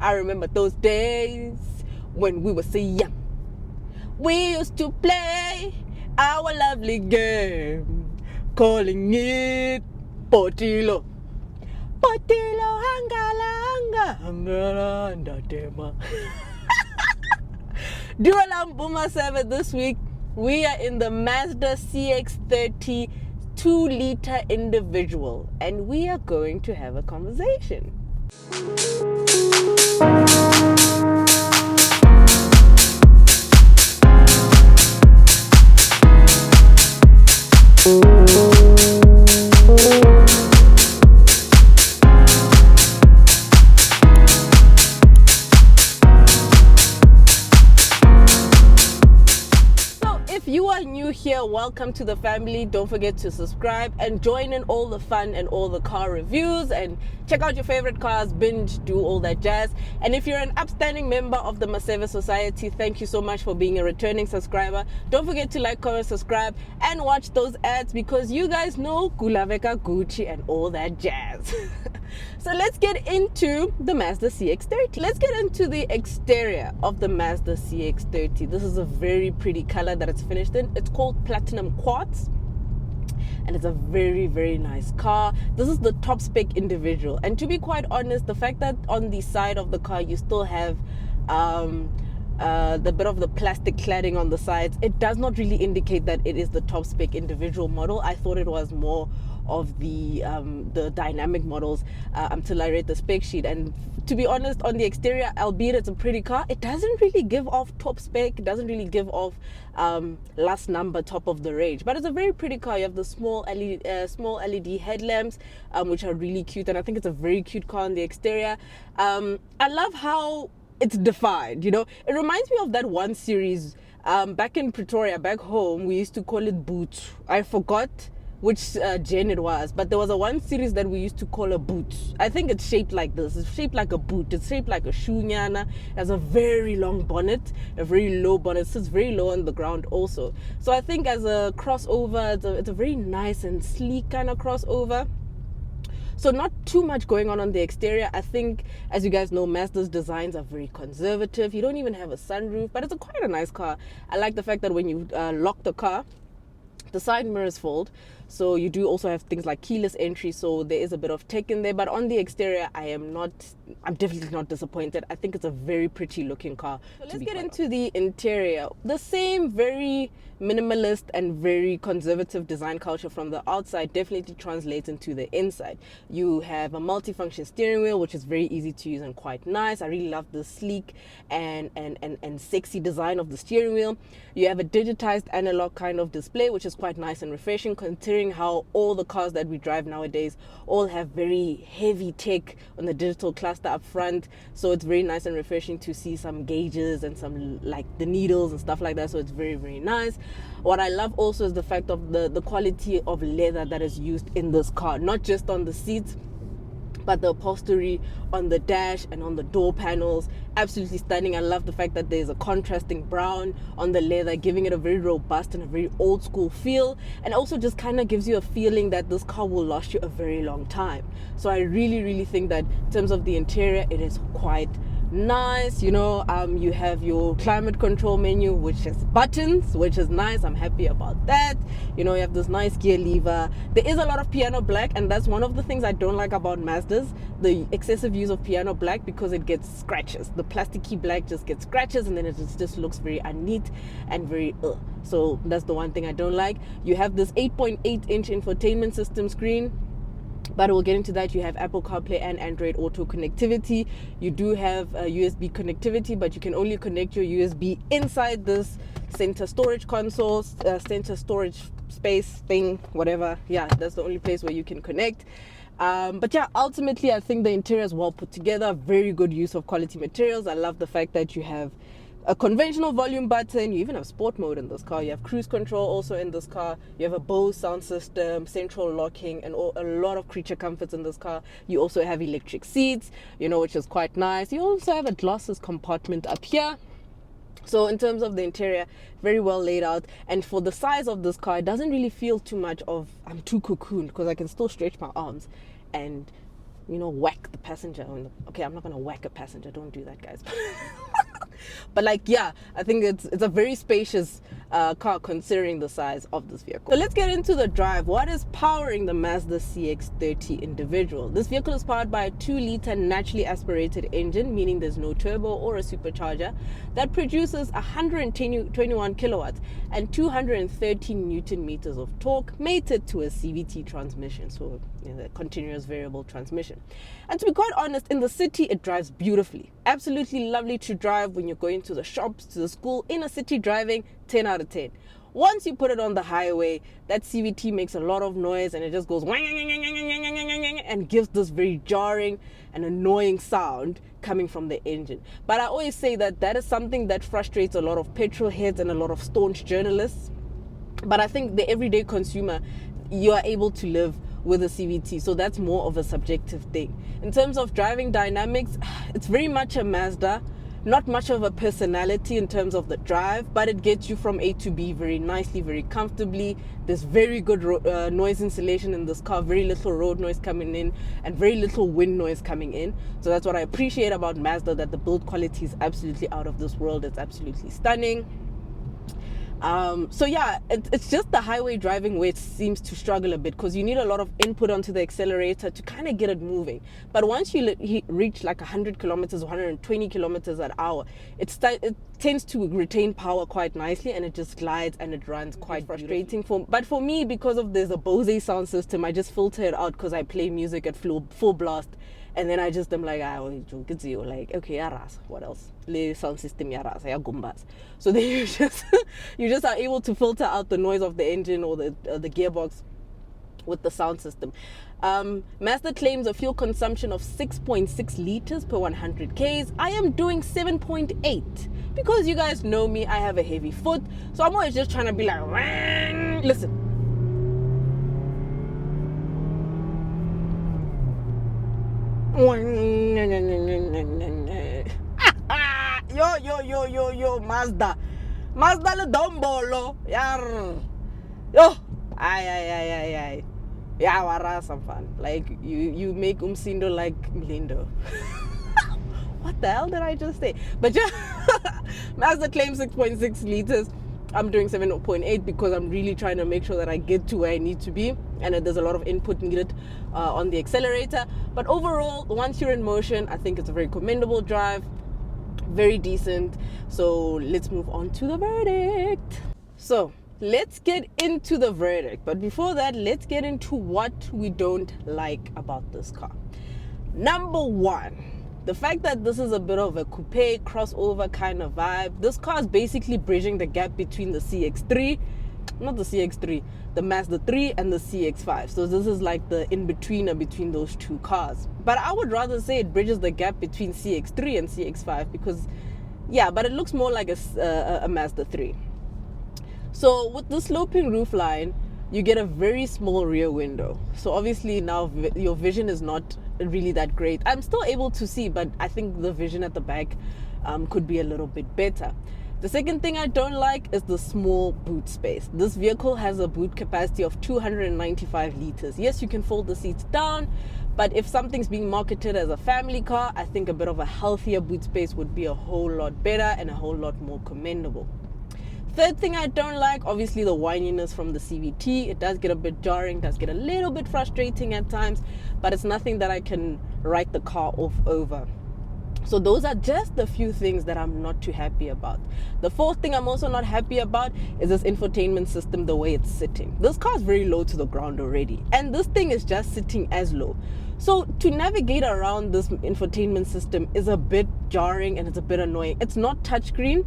I remember those days when we were so young. We used to play our lovely game, calling it Potilo. Potilo hangala hangala ndatema. Dualam maseve this week. We are in the Mazda CX-30 2-liter individual, and we are going to have a conversation. If you are new here, welcome to the family. Don't forget to subscribe and join in all the fun and all the car reviews, and check out your favorite cars, binge, do all that jazz. And if you're an upstanding member of the Maseve Society, thank you so much for being a returning subscriber. Don't forget to like, comment, subscribe, and watch those ads, because you guys know Kulaveka, Gucci, and all that jazz. So let's get into the Mazda CX-30. Let's get into the exterior of the Mazda CX-30. This is a very pretty color that it's finished in. It's called Platinum Quartz, and it's a very, very nice car. This is the top spec individual, and to be quite honest, the fact that on the side of the car you still have the bit of the plastic cladding on the sides, it does not really indicate that it is the top spec individual model. I thought it was more of the dynamic models until I read the spec sheet. And to be honest, on the exterior, albeit it's a pretty car, it doesn't really give off top spec. It doesn't really give off last number, top of the range. But it's a very pretty car. You have the small LED headlamps, which are really cute, and I think it's a very cute car on the exterior. I love how it's defined. You know, it reminds me of that one series back in Pretoria, back home. We used to call it Boot. I forgot which gen it was, but there was a one series that we used to call a boot. I think it's shaped like this. It's shaped like a boot. It's shaped like a shoenyana. It has a very long bonnet, a very low bonnet. It sits very low on the ground also. So I think as a crossover, it's a very nice and sleek kind of crossover. So not too much going on the exterior. I think, as you guys know, Mazda's designs are very conservative. You don't even have a sunroof, but it's quite a nice car. I like the fact that when you lock the car, the side mirrors fold, so you do also have things like keyless entry, so there is a bit of tech in there. But on the exterior, I'm definitely not disappointed. I think it's a very pretty looking car. So let's get into the interior. The same very minimalist and very conservative design culture from the outside definitely translates into the inside. You have a multifunction steering wheel, which is very easy to use and quite nice. I really love the sleek and sexy design of the steering wheel. You have a digitized analog kind of display, which is quite nice and refreshing, considering how all the cars that we drive nowadays all have very heavy tech on the digital cluster up front. So it's very nice and refreshing to see some gauges and some like the needles and stuff like that. So it's very, very nice. What I love also is the fact of the quality of leather that is used in this car, not just on the seats, but the upholstery on the dash and on the door panels. Absolutely stunning. I love the fact that there's a contrasting brown on the leather, giving it a very robust and a very old school feel, and also just kind of gives you a feeling that this car will last you a very long time. So I really, really think that in terms of the interior, it is quite nice. You know, you have your climate control menu, which has buttons, which is nice. I'm happy about that. You know, you have this nice gear lever. There is a lot of piano black, and that's one of the things I don't like about Mazdas, the excessive use of piano black, because it gets scratches. The plasticky black just gets scratches, and then it just looks very unneat and very so that's the one thing I don't like. You have this 8.8-inch infotainment system screen, but we'll get into that. You have Apple CarPlay and Android Auto connectivity. You do have USB connectivity, but you can only connect your USB inside this center storage console, center storage space thing, whatever. Yeah, that's the only place where you can connect. But yeah, ultimately, I think the interior is well put together. Very good use of quality materials. I love the fact that you have a conventional volume button. You even have sport mode in this car. You have cruise control also in this car. You have a Bose sound system, central locking, and a lot of creature comforts in this car. You also have electric seats, you know, which is quite nice. You also have a glasses compartment up here. So in terms of the interior, very well laid out, and for the size of this car, it doesn't really feel too much of I'm too cocooned, because I can still stretch my arms and whack the passenger. Okay, I'm not gonna whack a passenger. Don't do that, guys. But like, yeah, I think it's a very spacious car considering the size of this vehicle. So let's get into the drive. What is powering the Mazda CX-30 individual? This vehicle is powered by a 2-liter naturally aspirated engine, meaning there's no turbo or a supercharger, that produces 121 kilowatts and 213 newton meters of torque, mated to a CVT transmission, so the continuous variable transmission. And to be quite honest, in the city it drives beautifully. Absolutely lovely to drive when you're going to the shops, to the school. In a city driving, 10 out of 10. Once you put it on the highway, that CVT makes a lot of noise and it just goes and gives this very jarring and annoying sound coming from the engine. But I always say that is something that frustrates a lot of petrol heads and a lot of staunch journalists. But I think the everyday consumer, you are able to live with a CVT, so that's more of a subjective thing. In terms of driving dynamics, it's very much a Mazda. Not much of a personality in terms of the drive, but it gets you from A to B very nicely, very comfortably. There's very good noise insulation in this car, very little road noise coming in and very little wind noise coming in. So that's what I appreciate about Mazda, that the build quality is absolutely out of this world. It's absolutely stunning. So yeah, it's just the highway driving where it seems to struggle a bit, because you need a lot of input onto the accelerator to kind of get it moving. But once you reach like 100 kilometers, 120 kilometers an hour, it tends to retain power quite nicely, and it just glides and it runs quite frustrating. But for me, because of there's a Bose sound system, I just filter it out because I play music at full blast. And then I just am like, like, okay, yaras, what else? Le sound system yaras, ya gumbas. So then you just are able to filter out the noise of the engine or the gearbox with the sound system. Mazda claims a fuel consumption of 6.6 liters per 100 Ks. I am doing 7.8 because you guys know me, I have a heavy foot. So I'm always just trying to be like, listen. Yo, Mazda le dombolo, yar, yo, ay, yeah, wara some fun. Like you make umsindo like Mlindo. What the hell did I just say? But yeah, Mazda claims 6.6 liters. I'm doing 7.8 because I'm really trying to make sure that I get to where I need to be, and there's a lot of input needed on the accelerator. But overall, once you're in motion, I think it's a very commendable drive, very decent. So let's move on to the verdict. So let's get into the verdict. But before that, let's get into what we don't like about this car. Number one, the fact that this is a bit of a coupe crossover kind of vibe. This car is basically bridging the gap between the CX-3, not the CX-3, the Mazda 3 and the CX-5. So this is like the in-betweener between those two cars. But I would rather say it bridges the gap between CX-3 and CX-5 because, yeah, but it looks more like a Mazda 3. So with the sloping roofline, you get a very small rear window. So obviously now your vision is not really that great. I'm still able to see, but I think the vision at the back could be a little bit better. The second thing I don't like is the small boot space. This vehicle has a boot capacity of 295 liters. Yes, you can fold the seats down, but if something's being marketed as a family car, I think a bit of a healthier boot space would be a whole lot better and a whole lot more commendable. Third thing I don't like, obviously the whininess from the CVT. It does get a bit jarring, does get a little bit frustrating at times, but it's nothing that I can write the car off over. So those are just the few things that I'm not too happy about. The fourth thing I'm also not happy about is this infotainment system, the way it's sitting. This car is very low to the ground already, and this thing is just sitting as low. So to navigate around this infotainment system is a bit jarring and it's a bit annoying. It's not touchscreen.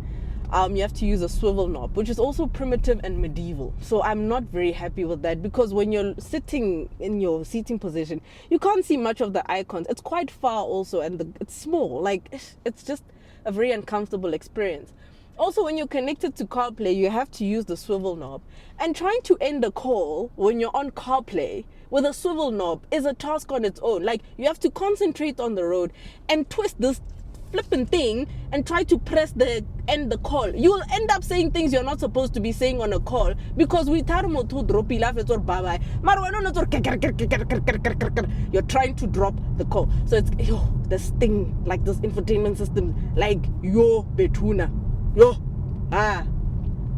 You have to use a swivel knob, which is also primitive and medieval. So I'm not very happy with that, because when you're sitting in your seating position, you can't see much of the icons. It's quite far also, and it's small. Like, it's just a very uncomfortable experience. Also, when you're connected to CarPlay, you have to use the swivel knob. And trying to end a call when you're on CarPlay with a swivel knob is a task on its own. Like, you have to concentrate on the road and twist this flipping thing and try to press end the call. You will end up saying things you're not supposed to be saying on a call because we drop bye. You're trying to drop the call. So it's this thing, like this infotainment system, like yo betuna.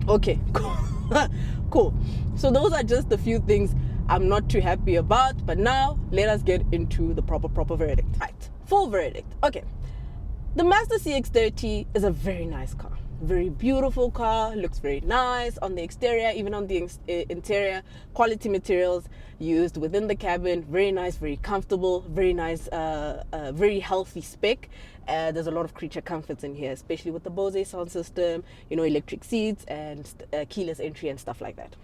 Okay, cool. So those are just a few things I'm not too happy about, but now let us get into the proper verdict. Right, full verdict. Okay, the Mazda CX-30 is a very nice car, very beautiful car, looks very nice on the exterior, even on the interior. Quality materials used within the cabin, very nice, very comfortable, very nice, very healthy spec. There's a lot of creature comforts in here, especially with the Bose sound system, electric seats and keyless entry and stuff like that.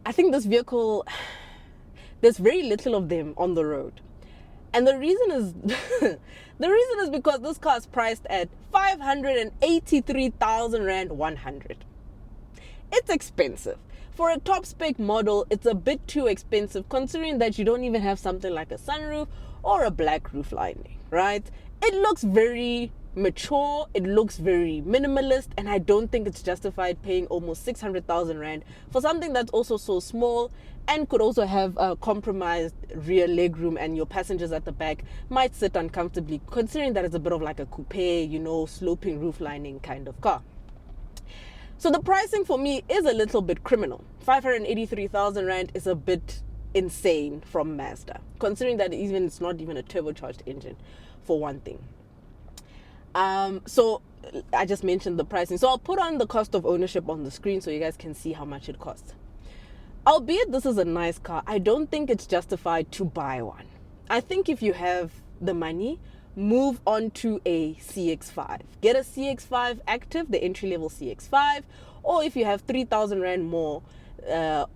I think this vehicle, there's very little of them on the road. And the reason is because this car is priced at 583,000 Rand 100. It's expensive. For a top spec model, it's a bit too expensive considering that you don't even have something like a sunroof or a black roof lining, right? It looks very mature, it looks very minimalist, and I don't think it's justified paying almost 600,000 Rand for something that's also so small and could also have a compromised rear legroom, and your passengers at the back might sit uncomfortably considering that it's a bit of like a coupe, sloping roof lining kind of car. So the pricing for me is a little bit criminal. 583,000 Rand is a bit insane from Mazda, considering that it's not even a turbocharged engine, for one thing. So I just mentioned the pricing. So I'll put on the cost of ownership on the screen so you guys can see how much it costs. Albeit this is a nice car, I don't think it's justified to buy one. I think if you have the money, move on to a CX-5. Get a CX-5 active, the entry-level CX-5, or if you have 3,000 Rand more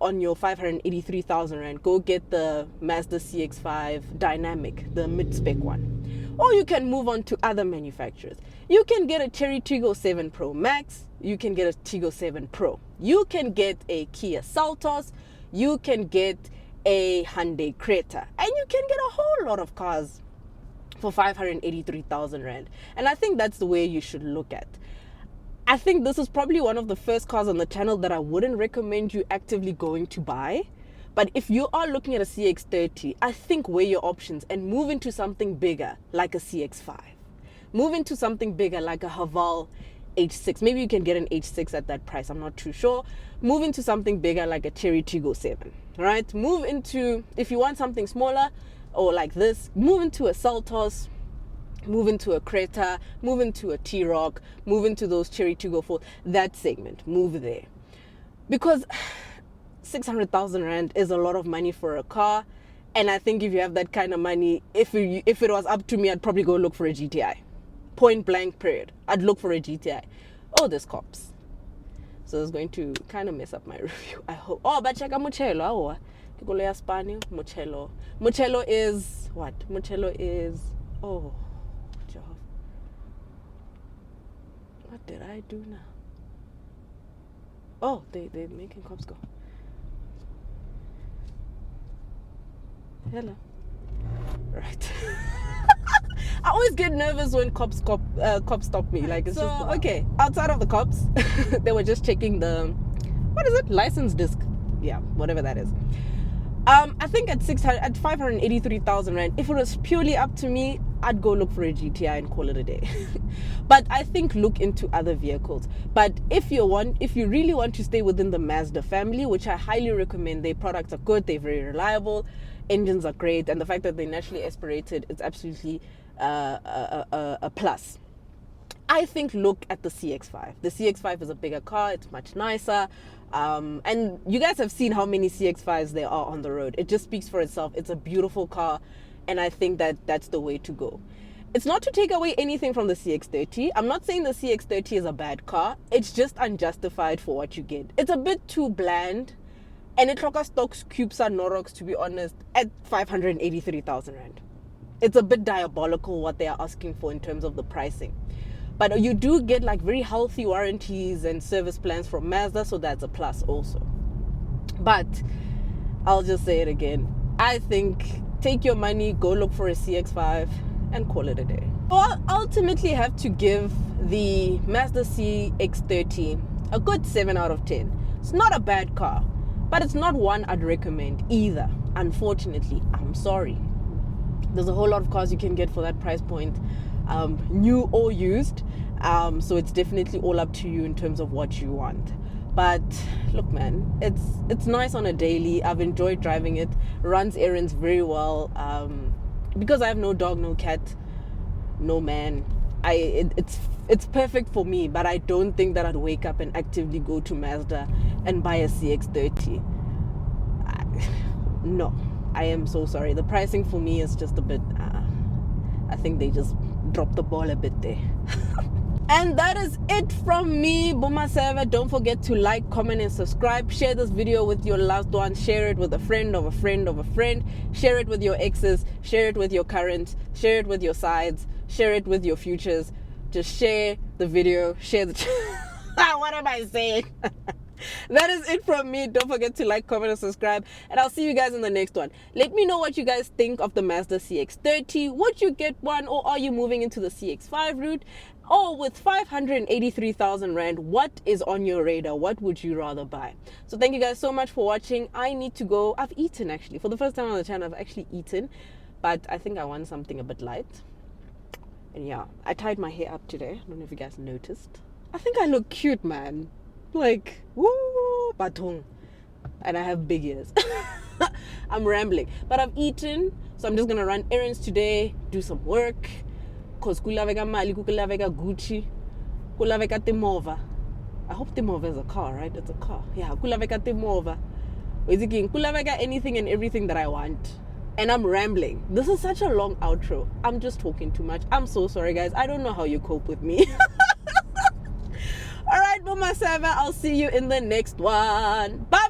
on your 583,000 Rand, go get the Mazda CX-5 Dynamic, the mid-spec one. Or you can move on to other manufacturers. You can get a Cherry Tiggo 7 Pro Max. You can get a Tiggo 7 Pro. You can get a Kia Seltos. You can get a Hyundai Creta. And you can get a whole lot of cars for 583,000 Rand. And I think that's the way you should look at. I think this is probably one of the first cars on the channel that I wouldn't recommend you actively going to buy. But if you are looking at a CX-30, I think weigh your options and move into something bigger like a CX-5. Move into something bigger like a Haval H6. Maybe you can get an H6 at that price. I'm not too sure. Move into something bigger like a Cherry Tiggo 7. Right? Move into, if you want something smaller or like this, move into a Seltos, move into a Creta, move into a T-Roc, move into those Cherry Tiggo 4. That segment, move there. Because 600,000 Rand is a lot of money for a car, and I think if you have that kind of money, if it was up to me, I'd probably go look for a GTI. Point blank period. I'd look for a GTI. Oh, there's cops. So it's going to kind of mess up my review, I hope. Oh, but check out Mucello. Mucello is what? Mucello is, oh, Jehovah. What did I do now? Oh, they're making cops go. Hello. Right. I always get nervous when cops stop me. Like, it's just okay. Outside of the cops, they were just checking the, what is it? License disc. Yeah, whatever that is. I think at 583,000 Rand, if it was purely up to me, I'd go look for a GTI and call it a day. But I think look into other vehicles. But if you really want to stay within the Mazda family, which I highly recommend, their products are good, they're very reliable, engines are great, and the fact that they're naturally aspirated, it's absolutely a plus. I think look at the CX-5. The CX-5 is a bigger car, it's much nicer. And you guys have seen how many CX-5s there are on the road. It just speaks for itself. It's a beautiful car, and I think that that's the way to go. It's not to take away anything from the CX-30. I'm not saying the CX-30 is a bad car. It's just unjustified for what you get. It's a bit too bland, and it took stocks, cubes, and Norox, to be honest, at 583,000 Rand. It's a bit diabolical what they are asking for in terms of the pricing. But you do get like very healthy warranties and service plans from Mazda, so that's a plus also. But I'll just say it again. I think take your money, go look for a CX-5 and call it a day. So I'll ultimately have to give the Mazda CX-30 a good 7 out of 10. It's not a bad car, but it's not one I'd recommend either. Unfortunately, I'm sorry. There's a whole lot of cars you can get for that price point, new or used. So it's definitely all up to you in terms of what you want. But look, man, it's nice on a daily. I've enjoyed driving it. Runs errands very well. Because I have no dog, no cat, no man. It's perfect for me. But I don't think that I'd wake up and actively go to Mazda and buy a CX-30. No, I am so sorry. The pricing for me is just a bit. I think they just dropped the ball a bit there. And that is it from me, maseve. Don't forget to like, comment, and subscribe. Share this video with your loved ones. Share it with a friend of a friend of a friend. Share it with your exes. Share it with your current. Share it with your sides. Share it with your futures. Just share the video. Share the... What am I saying? That is it from me. Don't forget to like, comment, and subscribe. And I'll see you guys in the next one. Let me know what you guys think of the Mazda CX-30. Would you get one, or are you moving into the CX-5 route? Or with 583,000 Rand, what is on your radar? What would you rather buy? So thank you guys so much for watching. I need to go. I've eaten, actually. For the first time on the channel, I've actually eaten. But I think I want something a bit light. And yeah, I tied my hair up today. I don't know if you guys noticed. I think I look cute, man. Like, woo, batung. And I have big ears. I'm rambling. But I've eaten, so I'm just going to run errands today, do some work. Because kulaveka mali, kulaveka Gucci, kulaveka timova. I hope timova is a car, right? It's a car. Yeah, kulaveka timova. Kulaveka anything and everything that I want. And I'm rambling. This is such a long outro. I'm just talking too much. I'm so sorry, guys. I don't know how you cope with me. All right, maseve. I'll see you in the next one. Bye.